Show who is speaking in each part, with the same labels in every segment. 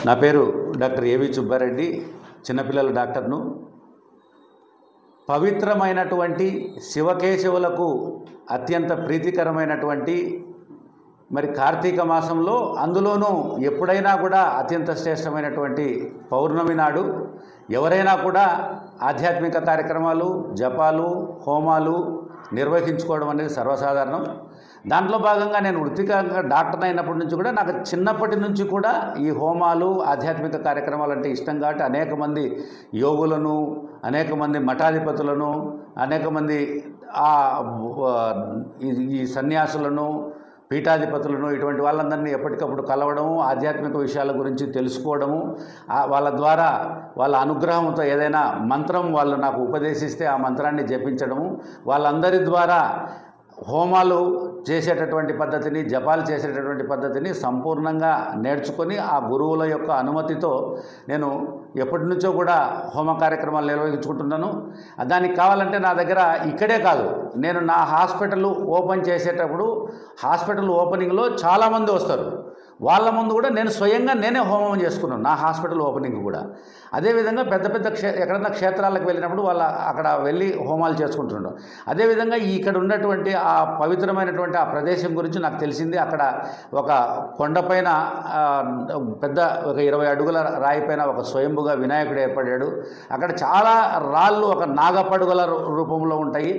Speaker 1: నా పేరు డాక్టర్ ఏవి సుబ్బారెడ్డి, చిన్నపిల్లల డాక్టర్ను. పవిత్రమైనటువంటి శివకేశవులకు అత్యంత ప్రీతికరమైనటువంటి కార్తీక మాసంలో, అందులోనూ ఎప్పుడైనా కూడా అత్యంత శ్రేష్టమైనటువంటి పౌర్ణమి నాడు ఎవరైనా కూడా ఆధ్యాత్మిక కార్యక్రమాలు, జపాలు, హోమాలు నిర్వహించుకోవడం అనేది సర్వసాధారణం. దాంట్లో భాగంగా నేను వృత్తికంగా డాక్టర్ అయినప్పటి నుంచి కూడా నాకు చిన్నప్పటి నుంచి కూడా ఈ హోమాలు, ఆధ్యాత్మిక కార్యక్రమాలు అంటే ఇష్టం. కాబట్టి అనేక మంది యోగులను, అనేక మంది మఠాధిపతులను, అనేక మంది ఈ సన్యాసులను, పీఠాధిపతులను, ఇటువంటి వాళ్ళందరినీ ఎప్పటికప్పుడు కలవడము, ఆధ్యాత్మిక విషయాల గురించి తెలుసుకోవడము, వాళ్ళ ద్వారా వాళ్ళ అనుగ్రహంతో ఏదైనా మంత్రం వాళ్ళు నాకు ఉపదేశిస్తే ఆ మంత్రాన్ని జపించడము, వాళ్ళందరి ద్వారా హోమాలు చేసేటటువంటి పద్ధతిని, జపాలు చేసేటటువంటి పద్ధతిని సంపూర్ణంగా నేర్చుకొని ఆ గురువుల యొక్క అనుమతితో నేను ఎప్పటి నుంచో కూడా హోమ కార్యక్రమాలు నిర్వహించుకుంటున్నాను. దానికి కావాలంటే నా దగ్గర ఇక్కడే కాదు, నేను నా హాస్పిటల్ ఓపెన్ చేసేటప్పుడు హాస్పిటల్ ఓపెనింగ్లో చాలామంది వస్తారు. వాళ్ళ ముందు కూడా నేను స్వయంగా నేనే హోమం చేసుకున్నాను, నా హాస్పిటల్ ఓపెనింగ్ కూడా. అదేవిధంగా పెద్ద పెద్ద ఎక్కడన్నా క్షేత్రాలకు వెళ్ళినప్పుడు అక్కడ వెళ్ళి హోమాలు చేసుకుంటున్నాడు. అదేవిధంగా ఇక్కడ ఉన్నటువంటి ఆ పవిత్రమైనటువంటి ఆ ప్రదేశం గురించి నాకు తెలిసింది. అక్కడ ఒక కొండపైన పెద్ద ఒక 20 అడుగుల రాయిపైన ఒక స్వయంభుగా వినాయకుడు ఏర్పడ్డాడు. అక్కడ చాలా రాళ్ళు ఒక నాగపడుగుల రూపంలో ఉంటాయి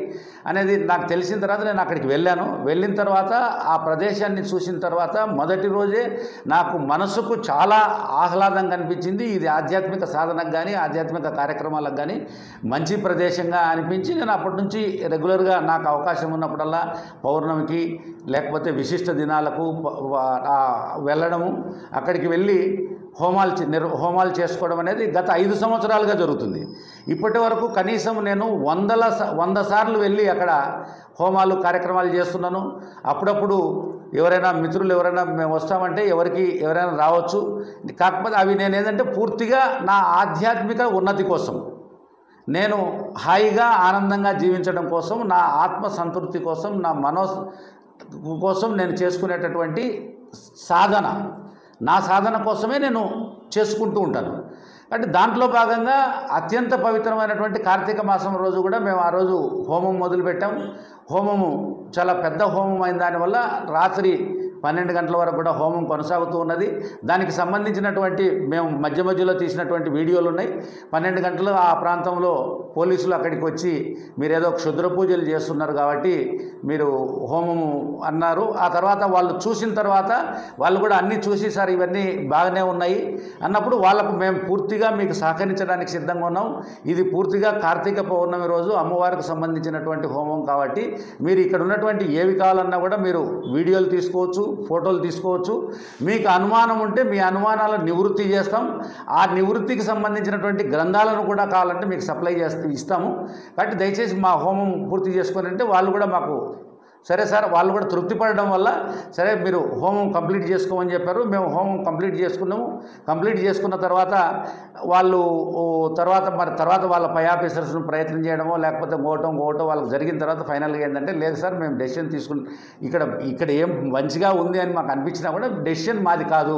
Speaker 1: అనేది నాకు తెలిసిన తర్వాత నేను అక్కడికి వెళ్ళాను. వెళ్ళిన తర్వాత ఆ ప్రదేశాన్ని చూసిన తర్వాత మొదటి రోజే నాకు మనసుకు చాలా ఆహ్లాదంగా అనిపించింది. ఇది ఆధ్యాత్మిక సాధనకు కానీ, ఆధ్యాత్మిక కార్యక్రమాలకు కానీ మంచి ప్రదేశంగా అనిపించి నేను అప్పటి నుంచి రెగ్యులర్గా నాకు అవకాశం ఉన్నప్పుడల్లా పౌర్ణమికి లేకపోతే విశిష్ట దినాలకు వెళ్ళడము, అక్కడికి వెళ్ళి హోమాలు చేసుకోవడం అనేది గత 5 సంవత్సరాలుగా జరుగుతుంది. ఇప్పటి వరకు కనీసం నేను 100 సార్లు వెళ్ళి అక్కడ హోమాలు కార్యక్రమాలు చేస్తున్నాను. అప్పుడప్పుడు ఎవరైనా మిత్రులు ఎవరైనా మేము వస్తామంటే ఎవరైనా రావచ్చు. కాకపోతే అవి నేను ఏంటంటే పూర్తిగా నా ఆధ్యాత్మిక ఉన్నతి కోసం, నేను హాయిగా ఆనందంగా జీవించడం కోసం, నా ఆత్మ సంతృప్తి కోసం, నా కోసం నేను చేసుకునేటటువంటి సాధన, నా సాధన కోసమే నేను చేసుకుంటూ ఉంటాను. అంటే దాంట్లో భాగంగా అత్యంత పవిత్రమైనటువంటి కార్తీక మాసం రోజు కూడా మేము ఆ రోజు హోమం మొదలుపెట్టాం. హోమము చాలా పెద్ద హోమం అయిన దానివల్ల రాత్రి 12 గంటల వరకు కూడా హోమం కొనసాగుతూ ఉన్నది. దానికి సంబంధించినటువంటి మేము మధ్యలో తీసినటువంటి వీడియోలు ఉన్నాయి. 12 గంటలు ఆ ప్రాంతంలో పోలీసులు అక్కడికి వచ్చి మీరు ఏదో క్షుద్ర పూజలు చేస్తున్నారు కాబట్టి మీరు హోమము అన్నారు. ఆ తర్వాత వాళ్ళు చూసిన తర్వాత వాళ్ళు కూడా అన్నీ చూసి సార్ ఇవన్నీ బాగానే ఉన్నాయి అన్నప్పుడు వాళ్ళకు మేము పూర్తిగా మీకు సహకరించడానికి సిద్ధంగా ఉన్నాం. ఇది పూర్తిగా కార్తీక పౌర్ణమి రోజు అమ్మవారికి సంబంధించినటువంటి హోమం కాబట్టి మీరు ఇక్కడ ఉన్నటువంటి ఏవి కావాలన్నా కూడా మీరు వీడియోలు తీసుకోవచ్చు, ఫోటోలు తీసుకోవచ్చు. మీకు అనుమానం ఉంటే మీ అనుమానాలను నివృత్తి చేస్తాం. ఆ నివృత్తికి సంబంధించినటువంటి గ్రంథాలను కూడా కావాలంటే మీకు సప్లై ఇస్తాము. కాబట్టి దయచేసి మా హోమం పూర్తి చేసుకొని అంటే వాళ్ళు కూడా మాకు సరే సార్, వాళ్ళు కూడా తృప్తి పడడం వల్ల సరే మీరు హోమం కంప్లీట్ చేసుకోమని చెప్పారు. మేము హోమం కంప్లీట్ చేసుకున్నాము. కంప్లీట్ చేసుకున్న తర్వాత వాళ్ళు తర్వాత వాళ్ళ పై ఆఫీసర్స్ను ప్రయత్నం చేయడమో లేకపోతే ఇంకోటో వాళ్ళకి జరిగిన తర్వాత ఫైనల్గా ఏంటంటే లేదు సార్ మేము డెసిషన్ ఇక్కడ ఏం మంచిగా ఉంది అని మాకు అనిపించినా కూడా డెసిషన్ మాది కాదు,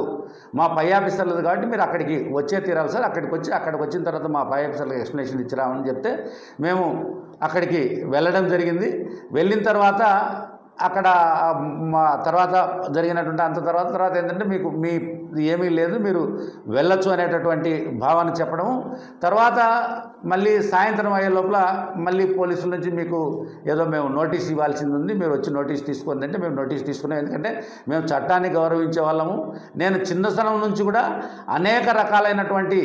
Speaker 1: మా పై ఆఫీసర్లది కాబట్టి మీరు అక్కడికి వచ్చే తీరాలి సార్. అక్కడికి వచ్చిన తర్వాత మా పై ఆఫీసర్లకు ఎక్స్ప్లెనేషన్ ఇచ్చిరామని చెప్తే మేము అక్కడికి వెళ్ళడం జరిగింది. వెళ్ళిన తర్వాత అక్కడ తర్వాత జరిగినటువంటి తర్వాత ఏంటంటే మీకు ఏమీ లేదు, మీరు వెళ్ళొచ్చు అనేటటువంటి భావన చెప్పడము. తర్వాత మళ్ళీ సాయంత్రం అయ్యే లోపల మళ్ళీ పోలీసుల నుంచి మీకు ఏదో మేము నోటీస్ ఇవ్వాల్సింది ఉంది, మీరు వచ్చి నోటీస్ తీసుకోండి అంటే మేము నోటీస్ తీసుకున్నాం. ఎందుకంటే మేము చట్టాన్ని గౌరవించే వాళ్ళము. నేను చిన్నతనం నుంచి కూడా అనేక రకాలైనటువంటి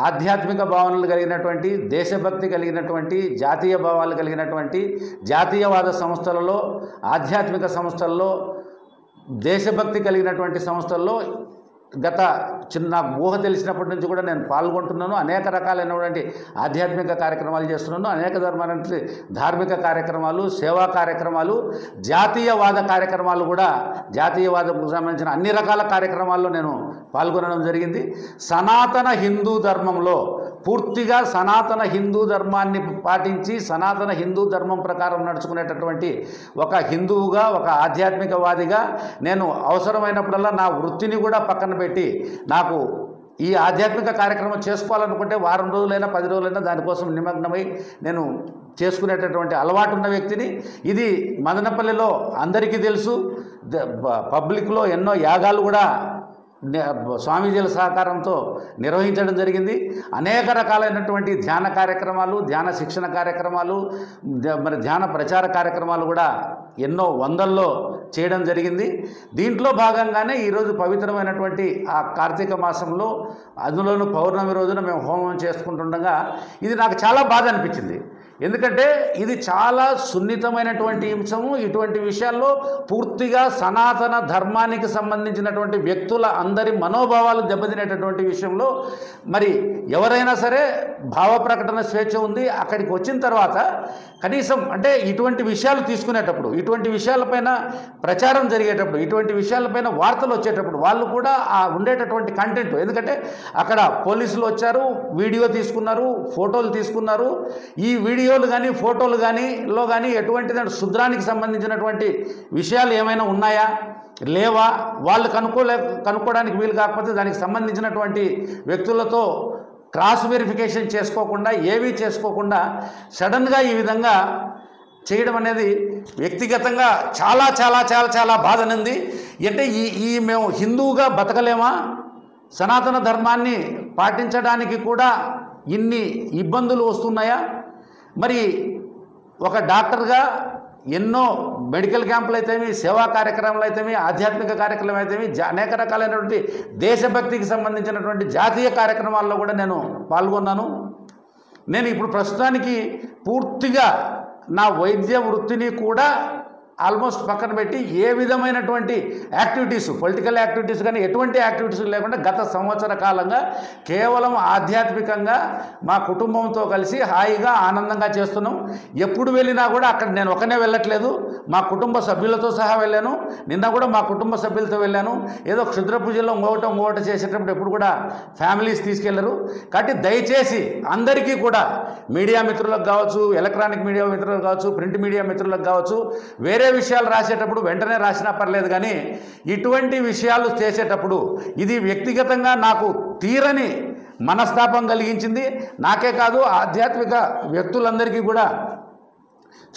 Speaker 1: ఆధ్యాత్మిక భావనలు కలిగినటువంటి, దేశభక్తి కలిగినటువంటి, జాతీయ భావాలు కలిగినటువంటి జాతీయవాద సంస్థలలో, ఆధ్యాత్మిక సంస్థల్లో, దేశభక్తి కలిగినటువంటి సంస్థల్లో నాకు ఊహ తెలిసినప్పటి నుంచి కూడా నేను పాల్గొంటున్నాను. అనేక రకాలైనటువంటి ఆధ్యాత్మిక కార్యక్రమాలు చేస్తున్నాను. అనేక ధార్మిక కార్యక్రమాలు, సేవా కార్యక్రమాలు, జాతీయవాద కార్యక్రమాలు కూడా, జాతీయవాదకు సంబంధించిన అన్ని రకాల కార్యక్రమాల్లో నేను పాల్గొనడం జరిగింది. సనాతన హిందూ ధర్మంలో పూర్తిగా సనాతన హిందూ ధర్మాన్ని పాటించి సనాతన హిందూ ధర్మం ప్రకారం నడుచుకునేటటువంటి ఒక హిందువుగా, ఒక ఆధ్యాత్మికవాదిగా నేను అవసరమైనప్పుడల్లా నా వృత్తిని కూడా పక్కన పెట్టి నాకు ఈ ఆధ్యాత్మిక కార్యక్రమం చేసుకోవాలనుకుంటే వారం రోజులైనా 10 రోజులైనా దానికోసం నిమగ్నమై నేను చేసుకునేటటువంటి అలవాటు ఉన్న వ్యక్తిని. ఇది మదనపల్లిలో అందరికీ తెలుసు. పబ్లిక్లో ఎన్నో యాగాలు కూడా స్వామీజీల సహకారంతో నిర్వహించడం జరిగింది. అనేక రకాలైనటువంటి ధ్యాన కార్యక్రమాలు, ధ్యాన శిక్షణ కార్యక్రమాలు, మరి ధ్యాన ప్రచార కార్యక్రమాలు కూడా ఎన్నో వందల్లో చేయడం జరిగింది. దీంట్లో భాగంగానే ఈరోజు పవిత్రమైనటువంటి ఆ కార్తీక మాసంలో అందులోనూ పౌర్ణమి రోజున మేము హోమం చేసుకుంటుండగా ఇది నాకు చాలా బాధ అనిపించింది. ఎందుకంటే ఇది చాలా సున్నితమైనటువంటి అంశము. ఇటువంటి విషయాల్లో పూర్తిగా సనాతన ధర్మానికి సంబంధించినటువంటి వ్యక్తుల అందరి మనోభావాలు దెబ్బతినేటటువంటి విషయంలో మరి ఎవరైనా సరే భావ ప్రకటన స్వేచ్ఛ ఉంది. అక్కడికి వచ్చిన తర్వాత కనీసం అంటే ఇటువంటి విషయాలు తీసుకునేటప్పుడు, ఇటువంటి విషయాలపైన ప్రచారం జరిగేటప్పుడు, ఇటువంటి విషయాలపైన వార్తలు వచ్చేటప్పుడు వాళ్ళు కూడా ఆ ఉండేటటువంటి కంటెంట్, ఎందుకంటే అక్కడ పోలీసులు వచ్చారు, వీడియో తీసుకున్నారు, ఫోటోలు తీసుకున్నారు. ఈ వీడియోలు కానీ ఫోటోలు కానీలో కానీ ఎటువంటి శుద్రానికి సంబంధించినటువంటి విషయాలు ఏమైనా ఉన్నాయా లేవా వాళ్ళు కనుక్కోవడానికి వీలు కాకపోతే దానికి సంబంధించినటువంటి వ్యక్తులతో క్రాస్ వెరిఫికేషన్ చేసుకోకుండా ఏవీ చేసుకోకుండా సడన్గా ఈ విధంగా చేయడం అనేది వ్యక్తిగతంగా చాలా చాలా చాలా చాలా బాధనుంది. అంటే ఈ మేము హిందువుగా బతకలేమా? సనాతన ధర్మాన్ని పాటించడానికి కూడా ఇన్ని ఇబ్బందులు వస్తున్నాయా? మరి ఒక డాక్టర్గా ఎన్నో మెడికల్ క్యాంపులు అయితేమి, సేవా కార్యక్రమాలు అయితేమి, ఆధ్యాత్మిక కార్యక్రమాలు అయితేమి, అనేక రకాలైనటువంటి దేశభక్తికి సంబంధించినటువంటి జాతీయ కార్యక్రమాల్లో కూడా నేను పాల్గొన్నాను. నేను ఇప్పుడు ప్రస్తుతానికి పూర్తిగా నా వైద్య వృత్తిని కూడా ఆల్మోస్ట్ పక్కన పెట్టి ఏ విధమైనటువంటి యాక్టివిటీస్, పొలిటికల్ యాక్టివిటీస్ కానీ ఎటువంటి యాక్టివిటీస్ లేకుండా గత సంవత్సర కాలంగా కేవలం ఆధ్యాత్మికంగా మా కుటుంబంతో కలిసి హాయిగా ఆనందంగా చేస్తున్నాం. ఎప్పుడు వెళ్ళినా కూడా అక్కడ నేను ఒకనే వెళ్ళట్లేదు, మా కుటుంబ సభ్యులతో సహా వెళ్ళాను. నిన్న కూడా మా కుటుంబ సభ్యులతో వెళ్ళాను. ఏదో క్షుద్ర పూజలో ఇంకోట చేసేటప్పుడు ఎప్పుడు కూడా ఫ్యామిలీస్ తీసుకెళ్లరు. కాబట్టి దయచేసి అందరికీ కూడా మీడియా మిత్రులకు కావచ్చు, ఎలక్ట్రానిక్ మీడియా మిత్రులకు కావచ్చు, ప్రింట్ మీడియా మిత్రులకు కావచ్చు, వేరే విషయాలు రాసేటప్పుడు వెంటనే రాసినా పర్లేదు, కానీ ఇటువంటి విషయాలు చేసేటప్పుడు ఇది వ్యక్తిగతంగా నాకు తీరని మనస్తాపం కలిగించింది. నాకే కాదు ఆధ్యాత్మిక వ్యక్తులందరికీ కూడా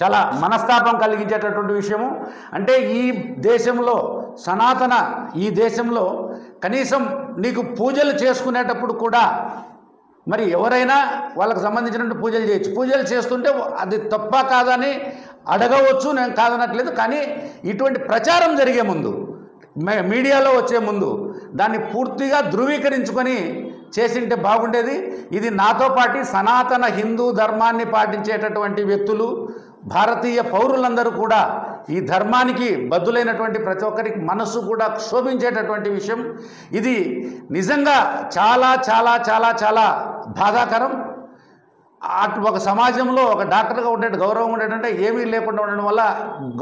Speaker 1: చాలా మనస్తాపం కలిగించేటటువంటి విషయము. అంటే ఈ దేశంలో ఈ దేశంలో కనీసం నీకు పూజలు చేసుకునేటప్పుడు కూడా మరి ఎవరైనా వాళ్ళకు సంబంధించినటువంటి పూజలు చేయొచ్చు. పూజలు చేస్తుంటే అది తప్ప కాదని అడగవచ్చు, నేను కాదనట్లేదు. కానీ ఇటువంటి ప్రచారం జరిగే ముందు, మీడియాలో వచ్చే ముందు దాన్ని పూర్తిగా ధృవీకరించుకొని చేసింటే బాగుండేది. ఇది నాతో పాటు సనాతన హిందూ ధర్మాన్ని పాటించేటటువంటి వ్యక్తులు, భారతీయ పౌరులందరూ కూడా ఈ ధర్మానికి బద్దులైనటువంటి ప్రతి ఒక్కరికి మనస్సు కూడా క్షోభించేటటువంటి విషయం. ఇది నిజంగా చాలా చాలా చాలా చాలా బాధాకరం. ఒక సమాజంలో ఒక డాక్టర్గా ఉండే గౌరవం ఉండేటంటే ఏమీ లేకుండా ఉండడం వల్ల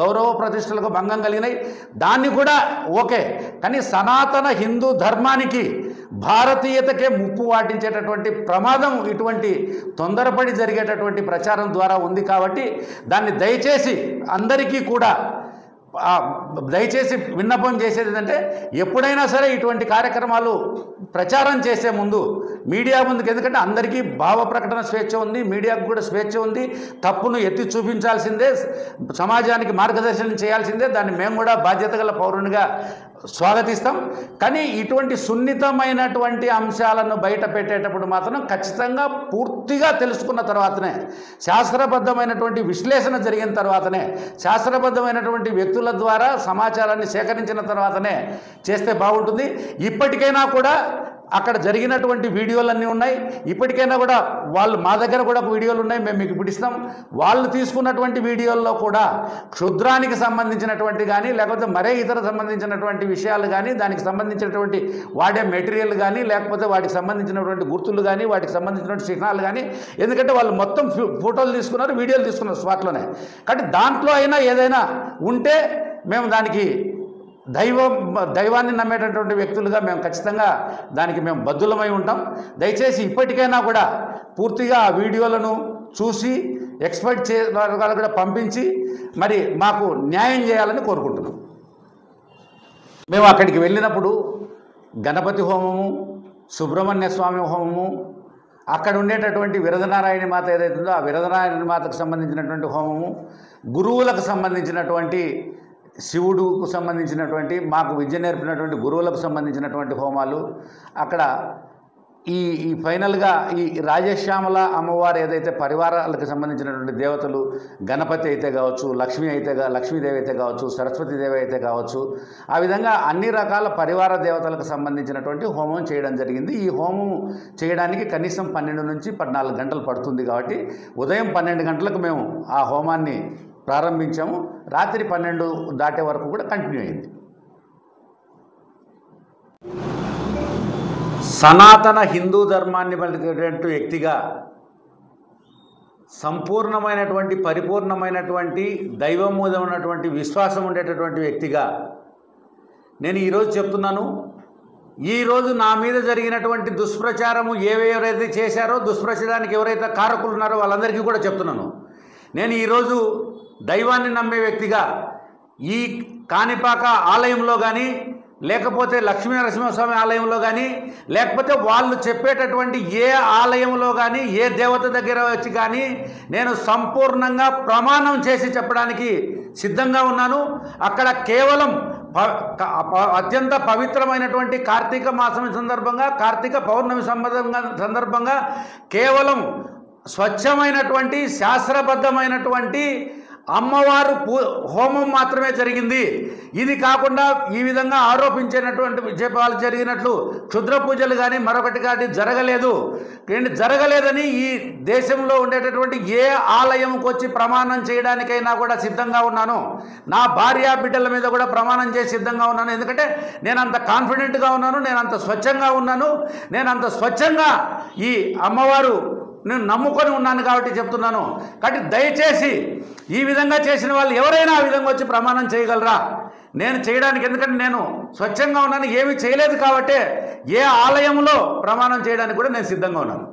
Speaker 1: గౌరవ ప్రతిష్టలకు భంగం కలిగినాయి. దాన్ని కూడా ఓకే, కానీ సనాతన హిందూ ధర్మానికి, భారతీయతకే ముప్పు వాటించేటటువంటి ప్రమాదం ఇటువంటి తొందరపడి జరిగేటటువంటి ప్రచారం ద్వారా ఉంది. కాబట్టి దాన్ని దయచేసి అందరికీ కూడా దయచేసి విన్నపం చేసేది ఏంటంటే ఎప్పుడైనా సరే ఇటువంటి కార్యక్రమాలు ప్రచారం చేసే ముందు మీడియా ముందుకు, ఎందుకంటే అందరికీ భావ ప్రకటన స్వేచ్ఛ ఉంది, మీడియాకు కూడా స్వేచ్ఛ ఉంది. తప్పును ఎత్తి చూపించాల్సిందే, సమాజానికి మార్గదర్శనం చేయాల్సిందే. దాన్ని మేము కూడా బాధ్యత గల పౌరునిగా స్వాగతిస్తాం. కానీ ఇటువంటి సున్నితమైనటువంటి అంశాలను బయట పెట్టేటప్పుడు మాత్రం ఖచ్చితంగా పూర్తిగా తెలుసుకున్న తర్వాతనే, శాస్త్రబద్ధమైనటువంటి విశ్లేషణ జరిగిన తర్వాతనే, శాస్త్రబద్ధమైనటువంటి వ్యక్తుల ద్వారా సమాచారాన్ని సేకరించిన తర్వాతనే చేస్తే బాగుంటుంది. ఇప్పటికైనా కూడా అక్కడ జరిగినటువంటి వీడియోలన్నీ ఉన్నాయి. ఇప్పటికైనా కూడా వాళ్ళు, మా దగ్గర కూడా వీడియోలు ఉన్నాయి, మేము మీకు పిడిస్తాం. వాళ్ళు తీసుకున్నటువంటి వీడియోల్లో కూడా క్షుద్రానికి సంబంధించినటువంటి కానీ లేకపోతే మరే ఇతర సంబంధించినటువంటి విషయాలు కానీ, దానికి సంబంధించినటువంటి వాడే మెటీరియల్ కానీ, లేకపోతే వాటికి సంబంధించినటువంటి గుర్తులు కానీ, వాటికి సంబంధించినటువంటి చిహ్నాలు కానీ, ఎందుకంటే వాళ్ళు మొత్తం ఫోటోలు తీసుకున్నారు, వీడియోలు తీసుకున్నారు స్పాట్లోనే. కాబట్టి దాంట్లో అయినా ఏదైనా ఉంటే మేము దానికి దైవాన్ని నమ్మేటటువంటి వ్యక్తులుగా మేము ఖచ్చితంగా దానికి మేము బద్దులమై ఉంటాం. దయచేసి ఇప్పటికైనా కూడా పూర్తిగా ఆ వీడియోలను చూసి ఎక్స్పర్ట్ వాళ్ళు కూడా పంపించి మరి మాకు న్యాయం చేయాలని కోరుకుంటున్నాం. మేము అక్కడికి వెళ్ళినప్పుడు గణపతి హోమము, సుబ్రహ్మణ్య స్వామి హోమము, అక్కడ ఉండేటటువంటి విరదనారాయణ మాత ఏదైతుందో ఆ విరదనారాయణ మాతకు సంబంధించినటువంటి హోమము, గురువులకు సంబంధించినటువంటి శివుడుకు సంబంధించినటువంటి మాకు విద్య నేర్పినటువంటి గురువులకు సంబంధించినటువంటి హోమాలు, అక్కడ ఈ ఫైనల్గా ఈ రాజశ్యామల అమ్మవారు ఏదైతే పరివారాలకు సంబంధించినటువంటి దేవతలు, గణపతి అయితే కావచ్చు, లక్ష్మీదేవి అయితే కావచ్చు, సరస్వతీదేవి అయితే కావచ్చు, ఆ విధంగా అన్ని రకాల పరివార దేవతలకు సంబంధించినటువంటి హోమం చేయడం జరిగింది. ఈ హోమం చేయడానికి కనీసం 12 నుంచి 14 గంటలు పడుతుంది. కాబట్టి ఉదయం 12 గంటలకు మేము ఆ హోమాన్ని ప్రారంభించాము. రాత్రి 12 దాటే వరకు కూడా కంటిన్యూ అయింది. సనాతన హిందూ ధర్మాన్ని పలికేటువంటి వ్యక్తిగా, సంపూర్ణమైనటువంటి పరిపూర్ణమైనటువంటి దైవం మీద ఉన్నటువంటి విశ్వాసం ఉండేటటువంటి వ్యక్తిగా నేను ఈరోజు చెప్తున్నాను. ఈరోజు నా మీద జరిగినటువంటి దుష్ప్రచారము ఎవరైతే చేశారో, దుష్ప్రచారానికి ఎవరైతే కారకులు ఉన్నారో వాళ్ళందరికీ కూడా చెప్తున్నాను. నేను ఈరోజు దైవాన్ని నమ్మే వ్యక్తిగా ఈ కాణిపాక ఆలయంలో కానీ, లేకపోతే లక్ష్మీ నరసింహస్వామి ఆలయంలో కానీ, లేకపోతే వాళ్ళు చెప్పేటటువంటి ఏ ఆలయంలో కానీ, ఏ దేవత దగ్గర వచ్చి కానీ నేను సంపూర్ణంగా ప్రమాణం చేసి చెప్పడానికి సిద్ధంగా ఉన్నాను. అక్కడ కేవలం అత్యంత పవిత్రమైనటువంటి కార్తీక మాసం సందర్భంగా, కార్తీక పౌర్ణమి సందర్భంగా కేవలం స్వచ్ఛమైనటువంటి శాస్త్రబద్ధమైనటువంటి అమ్మవారు హోమం మాత్రమే జరిగింది. ఇది కాకుండా ఈ విధంగా ఆరోపించేటటువంటి విజయపాలు జరిగినట్లు క్షుద్ర పూజలు కానీ మరొకటి కానీ జరగలేదని ఈ దేశంలో ఉండేటటువంటి ఏ ఆలయంకి వచ్చి ప్రమాణం చేయడానికైనా కూడా సిద్ధంగా ఉన్నాను. నా భార్య బిడ్డల మీద కూడా ప్రమాణం చేసి సిద్ధంగా ఉన్నాను. ఎందుకంటే నేను అంత కాన్ఫిడెంట్గా ఉన్నాను, నేను అంత స్వచ్ఛంగా ఉన్నాను, నేను అంత స్వచ్ఛంగా ఈ అమ్మవారు నేను నమ్ముకొని ఉన్నాను కాబట్టి చెప్తున్నాను. కాబట్టి దయచేసి ఈ విధంగా చేసిన వాళ్ళు ఎవరైనా ఆ విధంగా వచ్చి ప్రమాణం చేయగలరా? నేను చేయడానికి, ఎందుకంటే నేను స్వచ్ఛంగా ఉన్నాను, ఏమీ చేయలేదు కాబట్టి ఏ ఆలయంలో ప్రమాణం చేయడానికి కూడా నేను సిద్ధంగా ఉన్నాను.